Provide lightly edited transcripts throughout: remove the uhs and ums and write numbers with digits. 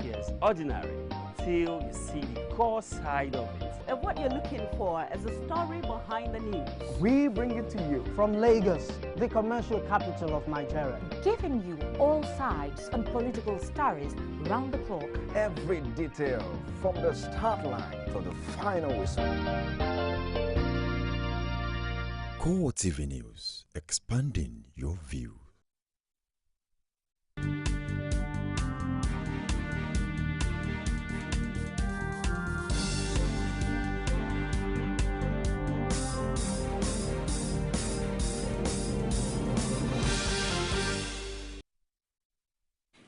Yes, ordinary, till you see the core side of it. And what you're looking for is the story behind the news. We bring it to you from Lagos, the commercial capital of Nigeria. Giving you all sides and political stories round the clock. Every detail from the start line to the final whistle. CoreTV News, expanding your view.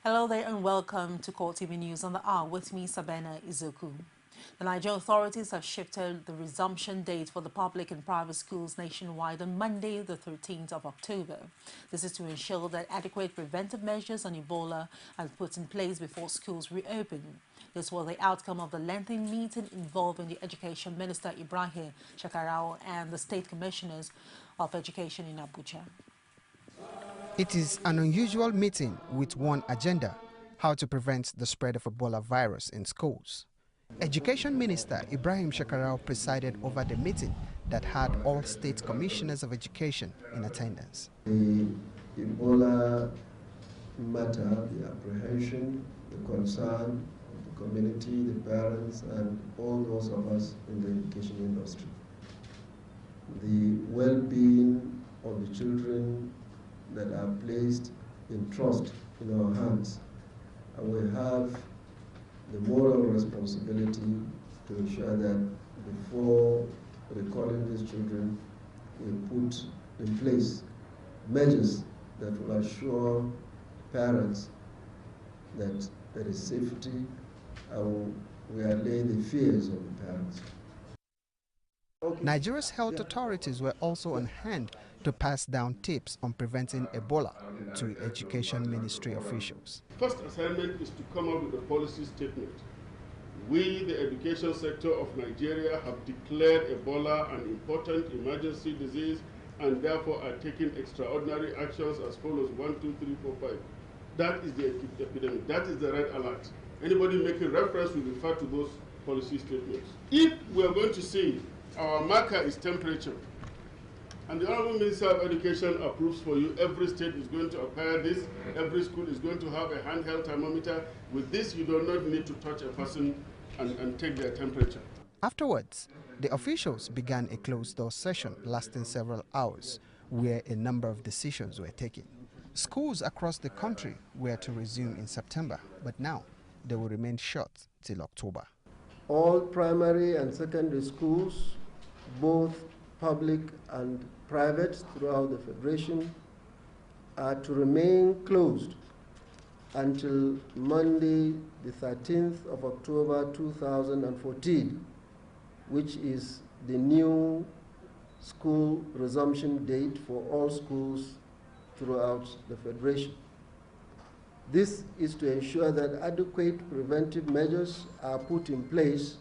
Hello there and welcome to CoreTV News on the Hour with me, Sabena Izoku. The Nigerian authorities have shifted the resumption date for the public and private schools nationwide on Monday, the 13th of October. This is to ensure that adequate preventive measures on Ebola are put in place before schools reopen. This was the outcome of the lengthy meeting involving the Education Minister Ibrahim Shekarau and the State Commissioners of Education in Abuja. It is an unusual meeting with one agenda: how to prevent the spread of Ebola virus in schools. Education Minister Ibrahim Shekarau presided over the meeting that had all state commissioners of education in attendance. The Ebola matter, the apprehension, the concern of the community, the parents, and all those of us in the education industry. The well-being of the children that are placed in trust in our hands, and we have the moral responsibility to ensure that before recalling these children, we put in place measures that will assure parents that there is safety, and we allay the fears of the parents. Nigeria's health authorities were also on hand to pass down tips on preventing Ebola to Education Ministry officials. First assignment is to come up with a policy statement. We, the education sector of Nigeria, have declared Ebola an important emergency disease and therefore are taking extraordinary actions as follows: 1, 2, 3, 4, 5. That is the epidemic. That is the red alert. Anybody making reference will refer to those policy statements. If we are going to say our marker is temperature, and the Honorable Minister of Education approves for you, every state is going to acquire this, every school is going to have a handheld thermometer. With this, you do not need to touch a person and take their temperature. Afterwards, the officials began a closed-door session lasting several hours, where a number of decisions were taken. Schools across the country were to resume in September, but now they will remain shut till October. All primary and secondary schools, both public and private throughout the Federation, are to remain closed until Monday, the 13th of October 2014, which is the new school resumption date for all schools throughout the Federation. This is to ensure that adequate preventive measures are put in place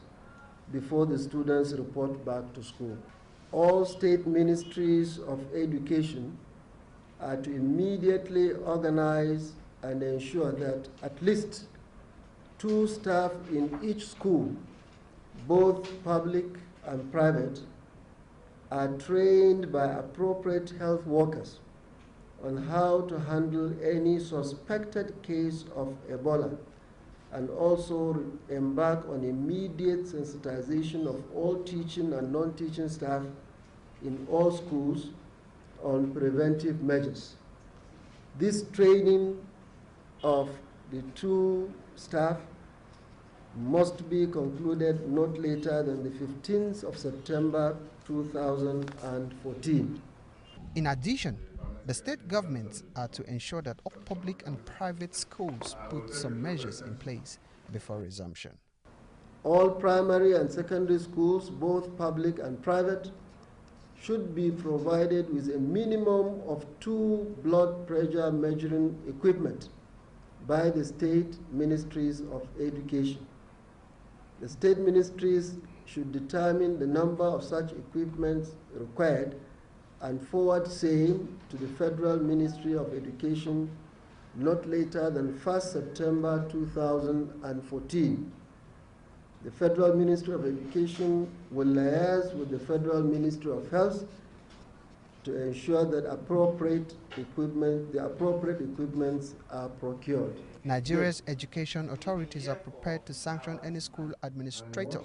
before the students report back to school. All state ministries of education are to immediately organize and ensure that at least 2 staff in each school, both public and private, are trained by appropriate health workers on how to handle any suspected case of Ebola, and also embark on immediate sensitization of all teaching and non-teaching staff in all schools on preventive measures. This training of the 2 staff must be concluded not later than the 15th of September 2014. In addition, the state governments are to ensure that all public and private schools put some measures in place before resumption. All primary and secondary schools, both public and private, should be provided with a minimum of 2 blood pressure measuring equipment by the state ministries of education. The state ministries should determine the number of such equipment required and forward same to the Federal Ministry of Education not later than 1st September 2014. The Federal Ministry of Education will liaise with the Federal Ministry of Health to ensure that the appropriate equipments are procured. Nigeria's education authorities are prepared to sanction any school administrator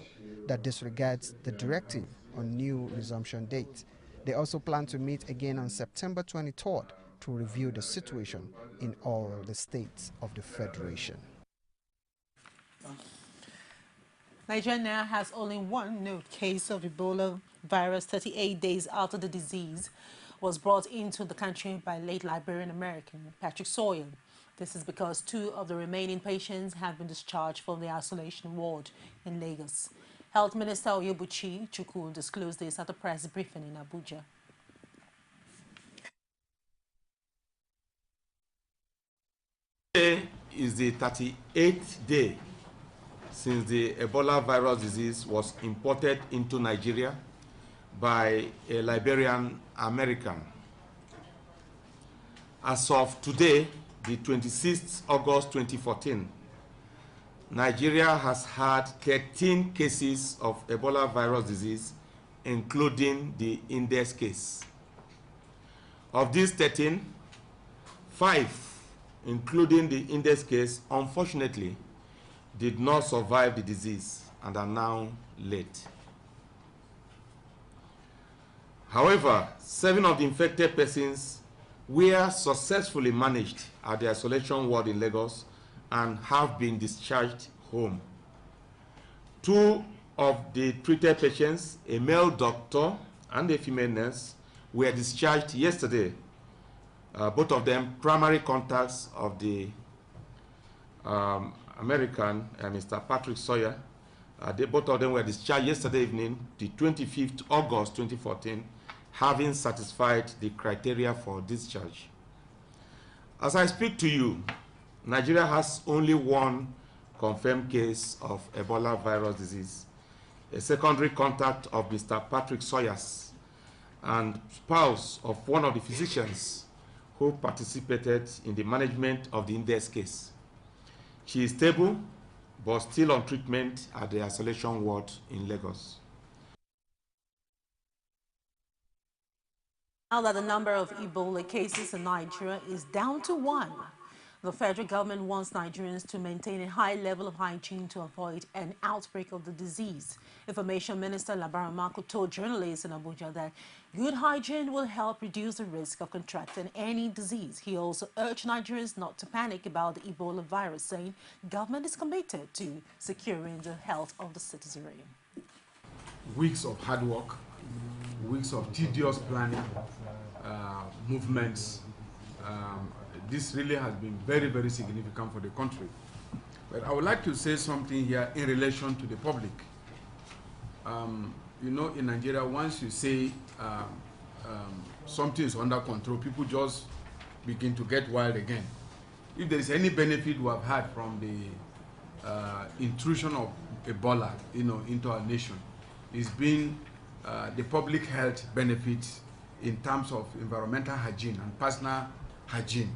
that disregards the directive on new resumption date. They also plan to meet again on September 23rd to review the situation in all the states of the Federation. Nigeria now has only one known case of Ebola virus 38 days after the disease was brought into the country by late Liberian American Patrick Sawyer. This is because 2 of the remaining patients have been discharged from the isolation ward in Lagos. Health Minister Oyebuchi Chukwu disclosed this at a press briefing in Abuja. Today is the 38th day since the Ebola virus disease was imported into Nigeria by a Liberian American. As of today, the 26th August 2014, Nigeria has had 13 cases of Ebola virus disease, including the Indes case. Of these 13, 5, including the Indes case, unfortunately, did not survive the disease and are now late. However, 7 of the infected persons were successfully managed at the isolation ward in Lagos and have been discharged home. 2 of the treated patients, a male doctor and a female nurse, were discharged yesterday. Both of them primary contacts of the American, Mr. Patrick Sawyer. Both of them were discharged yesterday evening, the 25th August 2014, having satisfied the criteria for discharge. As I speak to you, Nigeria has only one confirmed case of Ebola virus disease, a secondary contact of Mr. Patrick Sawyer's and spouse of one of the physicians who participated in the management of the Indes case. She is stable, but still on treatment at the isolation ward in Lagos. Now that the number of Ebola cases in Nigeria is down to 1, the federal government wants Nigerians to maintain a high level of hygiene to avoid an outbreak of the disease. Information Minister Labaran Marco told journalists in Abuja that good hygiene will help reduce the risk of contracting any disease. He also urged Nigerians not to panic about the Ebola virus, saying government is committed to securing the health of the citizenry. Weeks of hard work, weeks of tedious planning, movements. This really has been very, very significant for the country. But I would like to say something here in relation to the public. You know, in Nigeria, once you say something is under control, people just begin to get wild again. If there is any benefit we have had from the intrusion of Ebola, into our nation, it's been the public health benefits in terms of environmental hygiene and personal hygiene.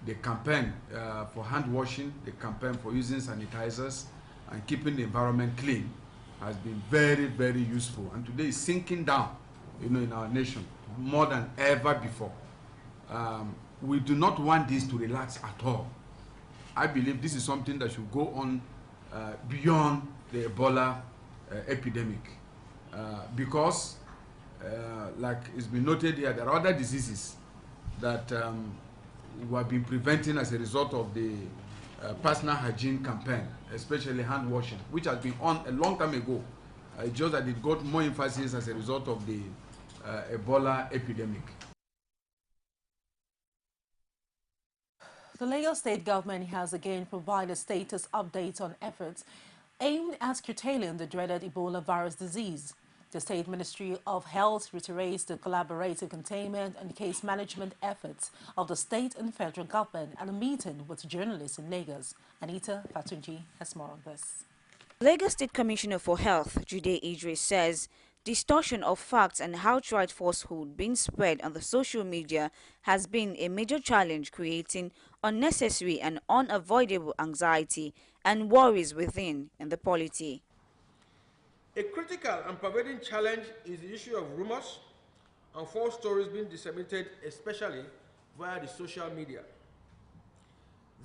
The campaign for hand washing, the campaign for using sanitizers and keeping the environment clean has been very, very useful. And today is sinking down, in our nation more than ever before. We do not want this to relax at all. I believe this is something that should go on beyond the Ebola epidemic, because, like it's been noted here, there are other diseases that we have been preventing as a result of the personal hygiene campaign, especially hand washing, which has been on a long time ago. Just that it got more emphasis as a result of the Ebola epidemic. The Lagos state government has again provided status updates on efforts aimed at curtailing the dreaded Ebola virus disease. The State Ministry of Health reiterates the collaborative containment and case management efforts of the state and federal government at a meeting with journalists in Lagos. Anita Fatunji has more on this. Lagos State Commissioner for Health, Jude Idris, says distortion of facts and outright falsehood being spread on the social media has been a major challenge, creating unnecessary and unavoidable anxiety and worries within in the polity. A critical and pervading challenge is the issue of rumors and false stories being disseminated, especially via the social media.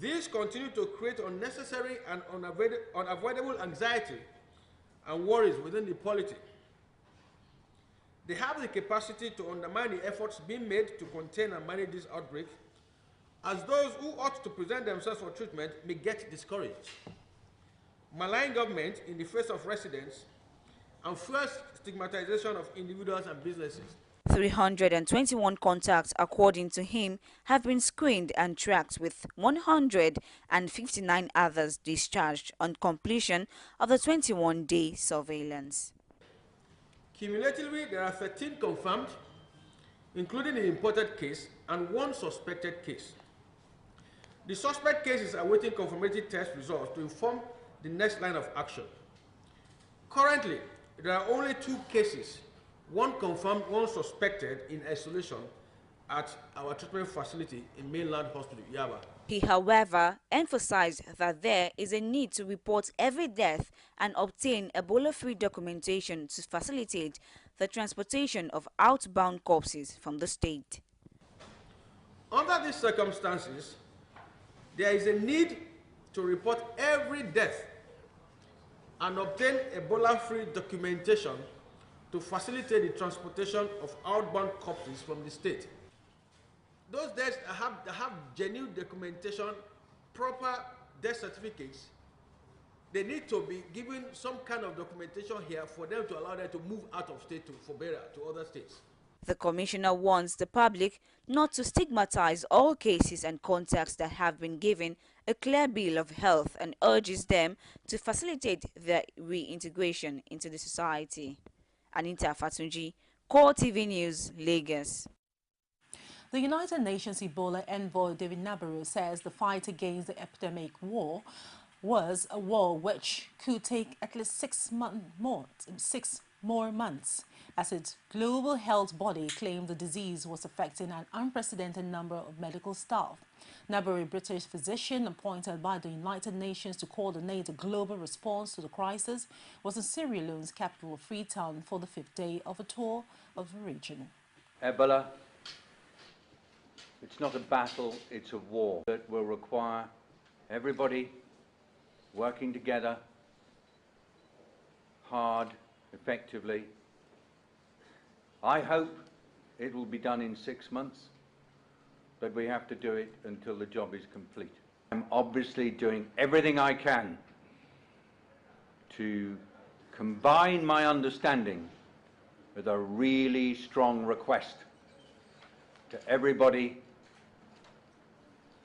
These continue to create unnecessary and unavoidable anxiety and worries within the polity. They have the capacity to undermine the efforts being made to contain and manage this outbreak, as those who ought to present themselves for treatment may get discouraged. Malign government in the face of residents and first stigmatization of individuals and businesses. 321 contacts, according to him, have been screened and tracked, with 159 others discharged on completion of the 21-day surveillance. Cumulatively, there are 13 confirmed, including the imported case, and 1 suspected case. The suspect case is awaiting confirmatory test results to inform the next line of action. Currently, there are only 2 cases, 1 confirmed, 1 suspected, in isolation at our treatment facility in Mainland Hospital, Yaba. He, however, emphasized that there is a need to report every death and obtain Ebola-free documentation to facilitate the transportation of outbound corpses from the state. Under these circumstances, there is a need to report every death and obtain Ebola-free documentation to facilitate the transportation of outbound corpses from the state. Those deaths that have genuine documentation, proper death certificates, they need to be given some kind of documentation here for them to allow them to move out of state for burial to other states. The commissioner warns the public not to stigmatize all cases and contacts that have been given a clear bill of health and urges them to facilitate their reintegration into the society. Anita Fatunji, CoreTV News, Lagos. The United Nations Ebola envoy David Nabarro says the fight against the epidemic was a war which could take at least 6 more months, as its global health body claimed the disease was affecting an unprecedented number of medical staff. Nabarro, a British physician appointed by the United Nations to coordinate a global response to the crisis, was in Sierra Leone's capital of Freetown for the 5th day of a tour of the region. Ebola, it's not a battle, it's a war that will require everybody working together, hard, effectively. I hope it will be done in 6 months, but we have to do it until the job is complete. I'm obviously doing everything I can to combine my understanding with a really strong request to everybody: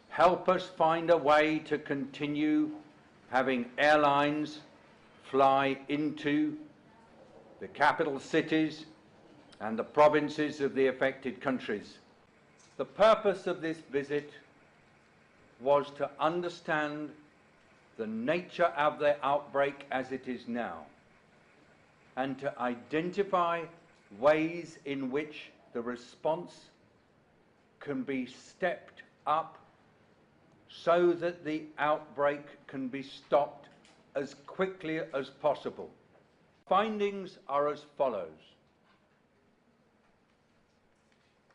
help us find a way to continue having airlines fly into the capital cities and the provinces of the affected countries. The purpose of this visit was to understand the nature of the outbreak as it is now, and to identify ways in which the response can be stepped up so that the outbreak can be stopped as quickly as possible. Findings are as follows.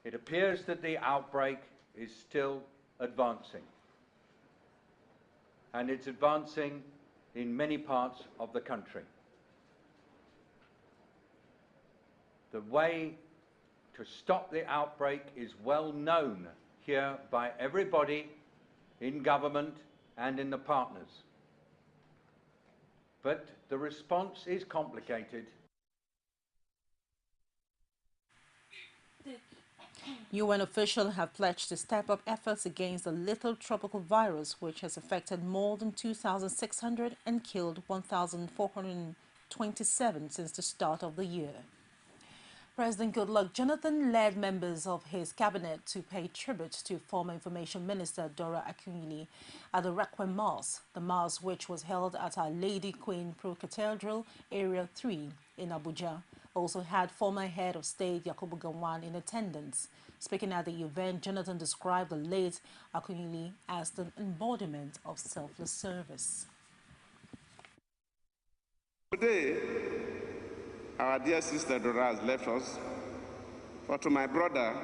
It appears that the outbreak is still advancing, and it's advancing in many parts of the country. The way to stop the outbreak is well known here by everybody in government and in the partners. But the response is complicated. UN officials have pledged to step up efforts against the lethal tropical virus, which has affected more than 2,600 and killed 1,427 since the start of the year. President Goodluck Jonathan led members of his cabinet to pay tribute to former Information Minister Dora Akunyili at the Requiem Mass, the Mass which was held at Our Lady Queen Pro Cathedral, Area 3 in Abuja. also had former head of state Yakubu Gowon in attendance. Speaking at the event, Jonathan described the late Akunyili as the embodiment of selfless service. Today, our dear sister Dora has left us, but to my brother,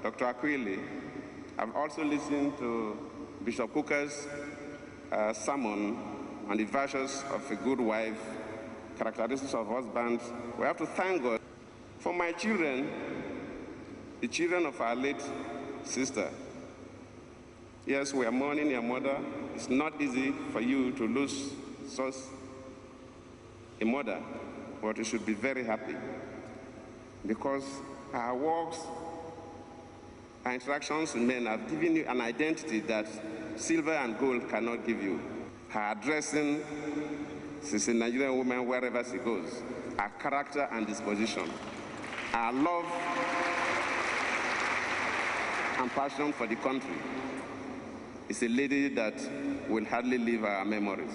Dr. Akunyili, I've also listened to Bishop Cooker's sermon on the virtues of a good wife, characteristics of husband. We have to thank God for my children, the children of our late sister. Yes, we are mourning your mother. It's not easy for you to lose such a mother, but you should be very happy because our works, our interactions with men have given you an identity that silver and gold cannot give you. Her addressing, she's a Nigerian woman wherever she goes. Her character and disposition, her love and passion for the country is a lady that will hardly leave our memories.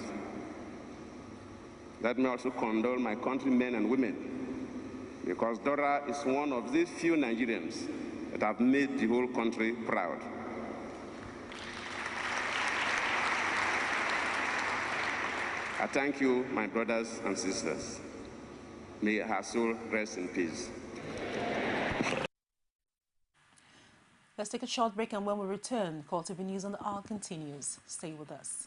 Let me also condole my countrymen and women, because Dora is one of these few Nigerians that have made the whole country proud. I thank you, my brothers and sisters. May her soul rest in peace. Let's take a short break, and when we return, CoreTV News on the Hour continues. Stay with us.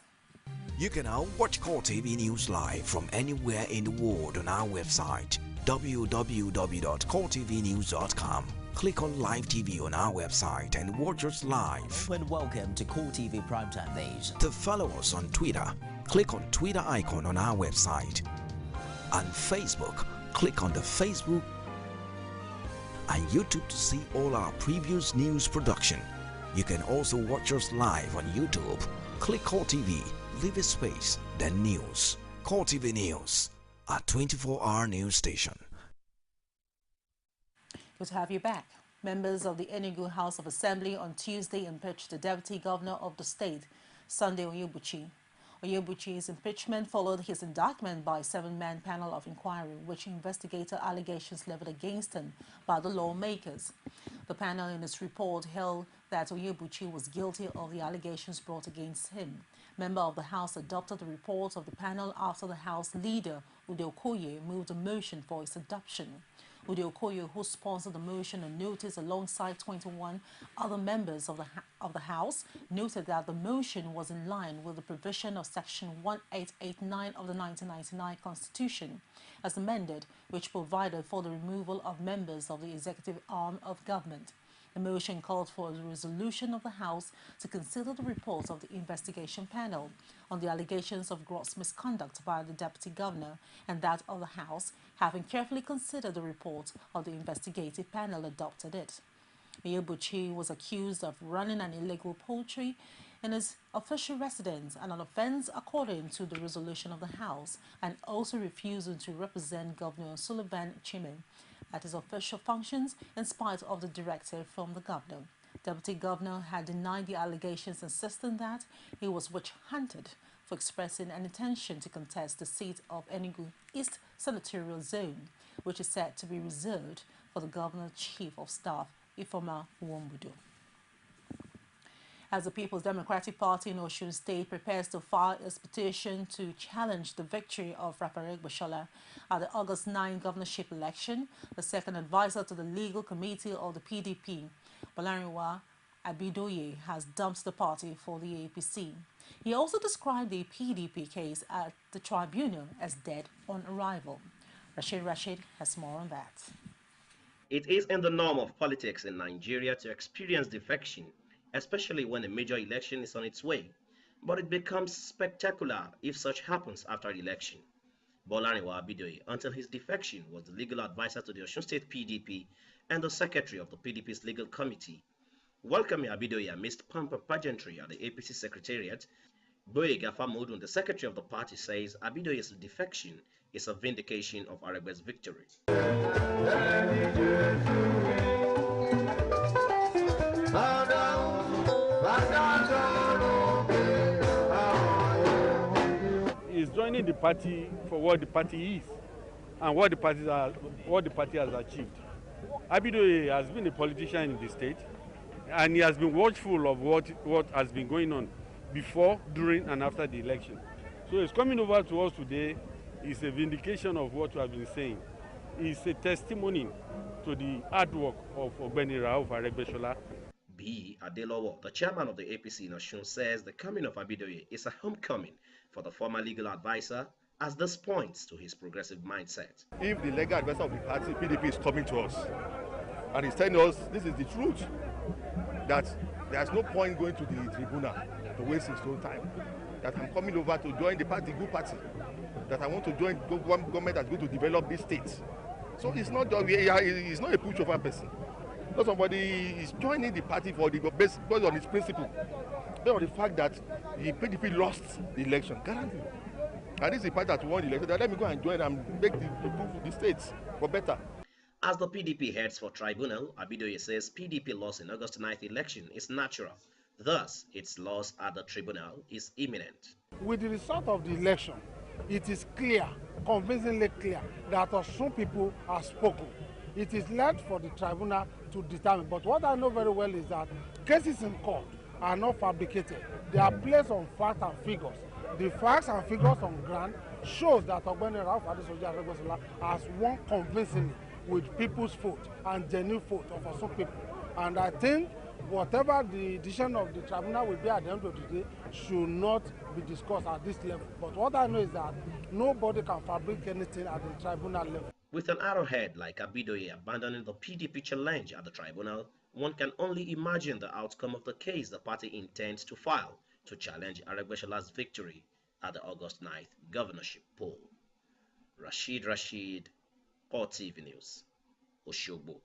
You can now watch CoreTV News live from anywhere in the world on our website, www.coretvnews.com. Click on Live TV on our website and watch us live. And welcome to CoreTV Primetime News. To follow us on Twitter, click on Twitter icon on our website. On Facebook, click on the Facebook and YouTube to see all our previous news production. You can also watch us live on YouTube. Click CoreTV, leave a space, then News. CoreTV News, a 24-hour news station. Good to have you back. Members of the Enugu House of Assembly on Tuesday impeached the Deputy Governor of the state, Sunday Onyebuchi. Onyebuchi's impeachment followed his indictment by a 7-man panel of inquiry, which investigated allegations leveled against him by the lawmakers. The panel in its report held that Onyebuchi was guilty of the allegations brought against him. Member of the House adopted the report of the panel after the House leader, Ude Okoye, moved a motion for its adoption. Ude Okoye, who sponsored the motion on notice alongside 21 other members of the House, noted that the motion was in line with the provision of Section 1889 of the 1999 Constitution, as amended, which provided for the removal of members of the executive arm of government. The motion called for a resolution of the House to consider the report of the investigation panel on the allegations of gross misconduct by the Deputy Governor, and that of the House, having carefully considered the report of the investigative panel, adopted it. Onyebuchi was accused of running an illegal poultry in his official residence, and an offense according to the resolution of the House, and also refusing to represent Governor Sullivan Chime at his official functions in spite of the directive from the governor. Deputy Governor had denied the allegations, insisting that he was witch-hunted for expressing an intention to contest the seat of Enugu East Senatorial Zone, which is said to be reserved for the Governor's Chief of Staff, Ifeoma Nwombudu. As the People's Democratic Party in Osun State prepares to file its petition to challenge the victory of Raphael Gbashola at the August 9 governorship election, the second advisor to the legal committee of the PDP, Bolarinwa Abidoye, has dumped the party for the APC. He also described the PDP case at the tribunal as dead on arrival. Rashid has more on that. It is in the norm of politics in Nigeria to experience defection, especially when a major election is on its way, but it becomes spectacular if such happens after the election. Bolarinwa Abidoye, until his defection, was the legal advisor to the Osun State PDP and the secretary of the PDP's legal committee. Welcoming Abidoye amidst pomp and pageantry at the APC secretariat, Boyega Famodun, the secretary of the party, says Abidoye's defection is a vindication of Aregbe's victory. He's joining the party for what the party is. and what the party has achieved. Abidoye has been a politician in the state, and he has been watchful of what has been going on before, during, and after the election. So his coming over to us today is a vindication of what we have been saying. It's a testimony to the hard work of Ogbeni Rauf Aregbesola. B. Adelowo, the chairman of the APC in Osun, says the coming of Abidoye is a homecoming for the former legal advisor, as this points to his progressive mindset. If the legal advisor of the party, PDP, is coming to us and he's telling us this is the truth, that there's no point going to the tribunal to waste his own time, that I'm coming over to join the party, good party, that I want to join government that's going to develop this state. So it's not just, it's not a pushover person. Not somebody is joining the party for the based on its principle, based on the fact that the PDP lost the election, guaranteed. And this is the party that won the election. That let me go and join and make the states for better. As the PDP heads for tribunal, Abidoye says PDP loss in August 9th election is natural. Thus, its loss at the tribunal is imminent. With the result of the election, it is clear, convincingly clear, that some people have spoken. It is left for the tribunal to determine. But what I know very well is that cases in court are not fabricated. They are placed on facts and figures. The facts and figures on ground shows that Ogbeni Rauf Aregbesola has won convincingly with people's vote and genuine vote of some people. And I think whatever the decision of the tribunal will be at the end of the day should not be discussed at this level. But what I know is that nobody can fabricate anything at the tribunal level. With an arrowhead like Abidoye abandoning the PDP challenge at the tribunal, one can only imagine the outcome of the case the party intends to file to challenge Aregbesola's victory at the August 9th governorship poll. Rashid, CoreTV News, Oshogbo.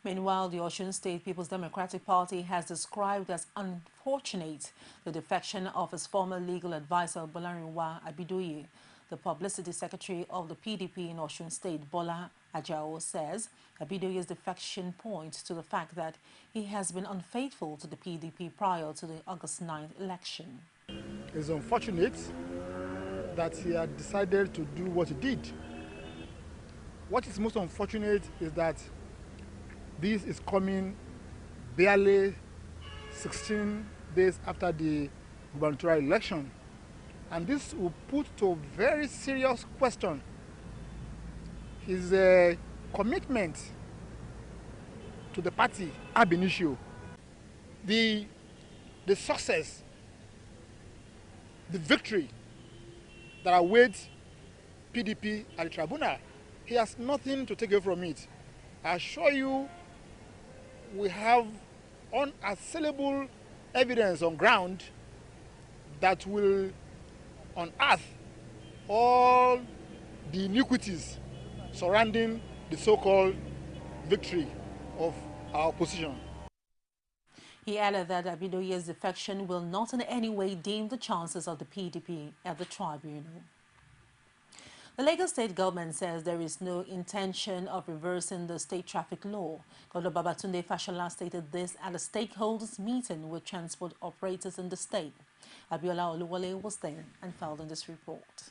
Meanwhile, the Osun State People's Democratic Party has described as unfortunate the defection of its former legal advisor, Bolarinwa Abidoye. The publicity secretary of the PDP in Osun State, Bola Ajao, says Abidoye's defection points to the fact that he has been unfaithful to the PDP prior to the August 9th election. It's unfortunate that he had decided to do what he did. What is most unfortunate is that this is coming barely 16 days after the gubernatorial election. And this will put to very serious question his commitment to the party ab initio. The success, the victory that awaits PDP at the tribunal, he has nothing to take away from it. I assure you, we have unassailable evidence on ground that will unearth all the iniquities surrounding the so-called victory of our opposition. He added that Abidoye's defection will not in any way dim the chances of the PDP at the tribunal. The Lagos State government says there is no intention of reversing the state traffic law. Governor Babatunde Fashola stated this at a stakeholders meeting with transport operators in the state. Abiola Oluwole was there and filed in this report.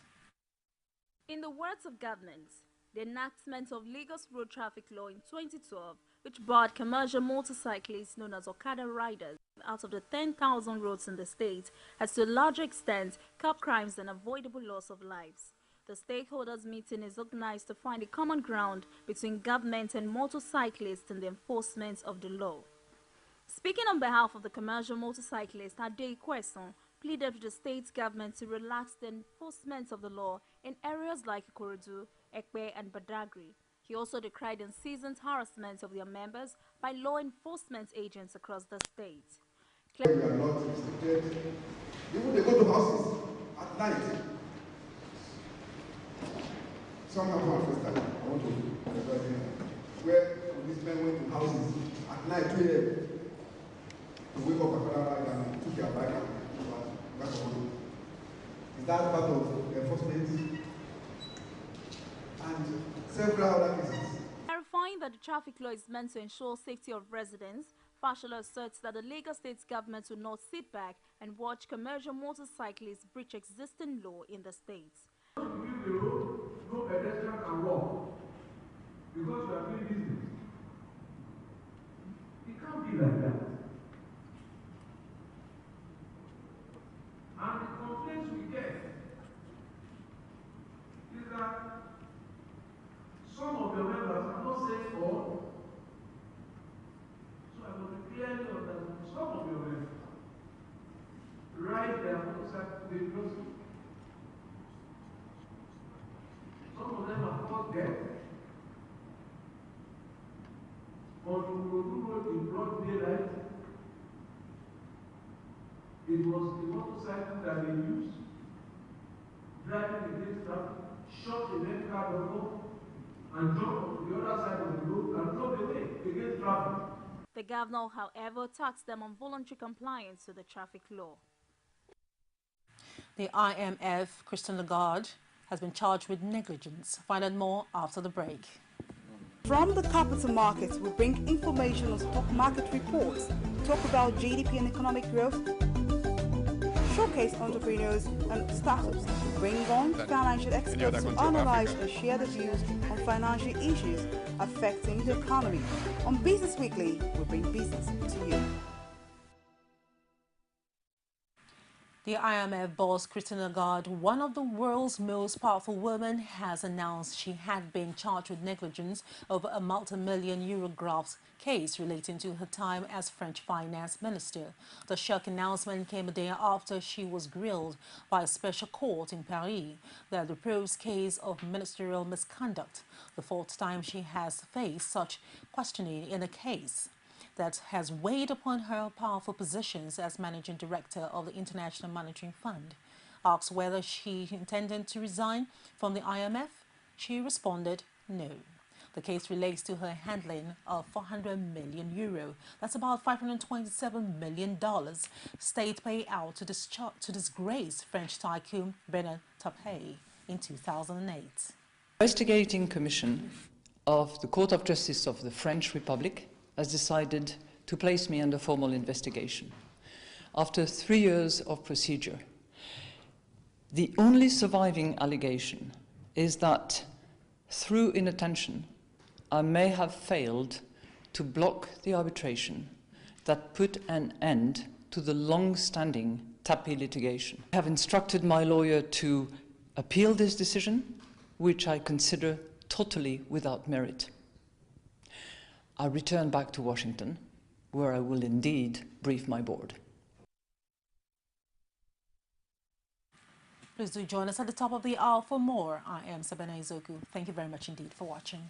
In the words of government, the enactment of Lagos Road Traffic Law in 2012, which barred commercial motorcyclists known as Okada riders out of the 10,000 roads in the state, has to a large extent curbed crimes and avoidable loss of lives. The stakeholders meeting is organized to find a common ground between government and motorcyclists in the enforcement of the law. Speaking on behalf of the commercial motorcyclists, Ade Kweson pleaded with the state government to relax the enforcement of the law in areas like Ikorodu, Ekpe and Badagry. He also decried unseasoned harassment of their members by law enforcement agents across the state. We are not restricted. Even they go to houses at night. Some have one first time. I want to where policemen went to houses at night, 2 a.m. to wake up a car and took their bike and back home. Is that part of enforcement? And several other cases. Clarifying that the traffic law is meant to ensure safety of residents, Fashola asserts that the Lagos State government will not sit back and watch commercial motorcyclists breach existing law in the state. give the road, no pedestrian can walk because you are doing business. It can't be like that. And the complaints we get is that some of your members, I'm not saying all, so I will be clearly on that some of your members ride their motorcycle dangerously. Some of them have caused death. On the road in broad daylight, it was a motorcycle that they used, driving against traffic, shot a medical doctor, and jumped on the other side of the road and drove away against traffic. The governor, however, taxed them on voluntary compliance to the traffic law. The IMF, Christine Lagarde, has been charged with negligence. Find out more after the break. From the capital markets, we bring information on stock market reports, talk about GDP and economic growth, showcase entrepreneurs and startups, bring on financial experts to analyze and share the views on financial issues affecting the economy. On Business Weekly, we bring business to you. The IMF boss, Christine Lagarde, one of the world's most powerful women, has announced she had been charged with negligence over a multi-million euro graft case relating to her time as French finance minister. The shock announcement came a day after she was grilled by a special court in Paris that reproves case of ministerial misconduct, the fourth time she has faced such questioning in a case that has weighed upon her powerful positions as managing director of the International Monetary Fund. Asked whether she intended to resign from the IMF, she responded no. The case relates to her handling of 400 million euro, that's about $527 million, state payout to disgraced French tycoon Bernard Tapie in 2008. Investigating Commission of the Court of Justice of the French Republic has decided to place me under formal investigation. After 3 years of procedure, the only surviving allegation is that through inattention, I may have failed to block the arbitration that put an end to the long-standing Tapie litigation. I have instructed my lawyer to appeal this decision, which I consider totally without merit. I return back to Washington, where I will indeed brief my board. Please do join us at the top of the hour for more. I am Sabena Izoku. Thank you very much indeed for watching.